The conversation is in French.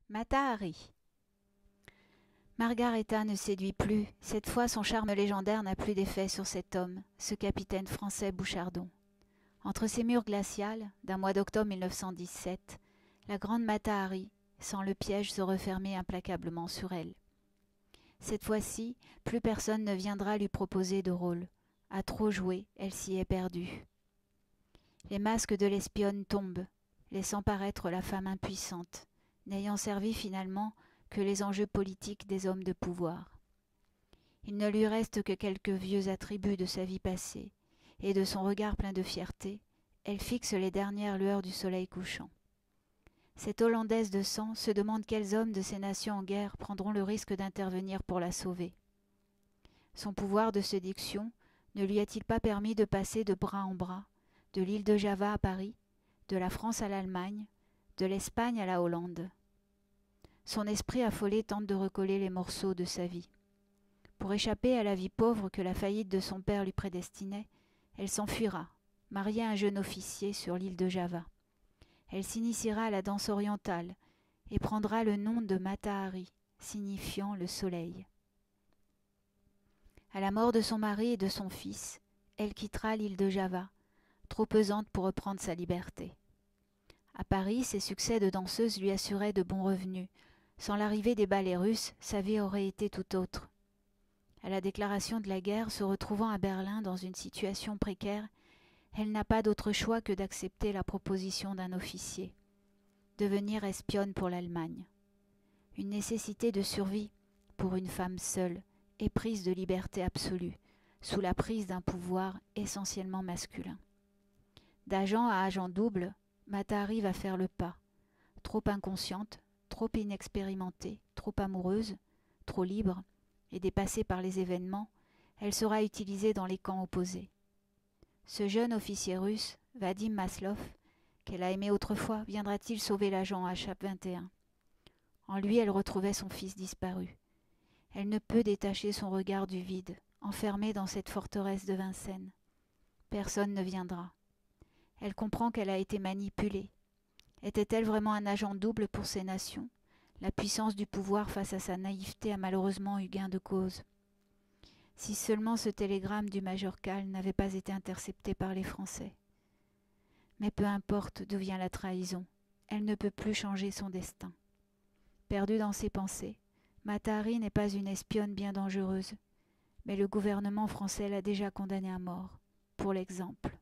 Mata Hari. Margareta ne séduit plus. Cette fois, son charme légendaire n'a plus d'effet sur cet homme, ce capitaine français Bouchardon. Entre ces murs glaciales, d'un mois d'octobre 1917, la grande Mata Hari sent le piège se refermer implacablement sur elle. Cette fois-ci, plus personne ne viendra lui proposer de rôle. À trop jouer, elle s'y est perdue. Les masques de l'espionne tombent, laissant paraître la femme impuissante, n'ayant servi finalement que les enjeux politiques des hommes de pouvoir. Il ne lui reste que quelques vieux attributs de sa vie passée, et de son regard plein de fierté, elle fixe les dernières lueurs du soleil couchant. Cette Hollandaise de sang se demande quels hommes de ces nations en guerre prendront le risque d'intervenir pour la sauver. Son pouvoir de séduction ne lui a-t-il pas permis de passer de bras en bras, de l'île de Java à Paris, de la France à l'Allemagne, de l'Espagne à la Hollande? Son esprit affolé tente de recoller les morceaux de sa vie. Pour échapper à la vie pauvre que la faillite de son père lui prédestinait, elle s'enfuira, mariée à un jeune officier sur l'île de Java. Elle s'initiera à la danse orientale et prendra le nom de Mata Hari, signifiant le soleil. À la mort de son mari et de son fils, elle quittera l'île de Java, trop pesante pour reprendre sa liberté. À Paris, ses succès de danseuse lui assuraient de bons revenus. Sans l'arrivée des ballets russes, sa vie aurait été tout autre. À la déclaration de la guerre, se retrouvant à Berlin dans une situation précaire, elle n'a pas d'autre choix que d'accepter la proposition d'un officier. Devenir espionne pour l'Allemagne. Une nécessité de survie pour une femme seule, éprise de liberté absolue, sous la prise d'un pouvoir essentiellement masculin. D'agent à agent double, Mata Hari va faire le pas. Trop inconsciente, trop inexpérimentée, trop amoureuse, trop libre et dépassée par les événements, elle sera utilisée dans les camps opposés. Ce jeune officier russe, Vadim Maslov, qu'elle a aimé autrefois, viendra-t-il sauver l'agent H21 ? En lui, elle retrouvait son fils disparu. Elle ne peut détacher son regard du vide, enfermée dans cette forteresse de Vincennes. Personne ne viendra. Elle comprend qu'elle a été manipulée. Était-elle vraiment un agent double pour ces nations ? La puissance du pouvoir face à sa naïveté a malheureusement eu gain de cause. Si seulement ce télégramme du major Kahl n'avait pas été intercepté par les Français. Mais peu importe d'où vient la trahison, elle ne peut plus changer son destin. Perdue dans ses pensées, Mata Hari n'est pas une espionne bien dangereuse, mais le gouvernement français l'a déjà condamnée à mort, pour l'exemple.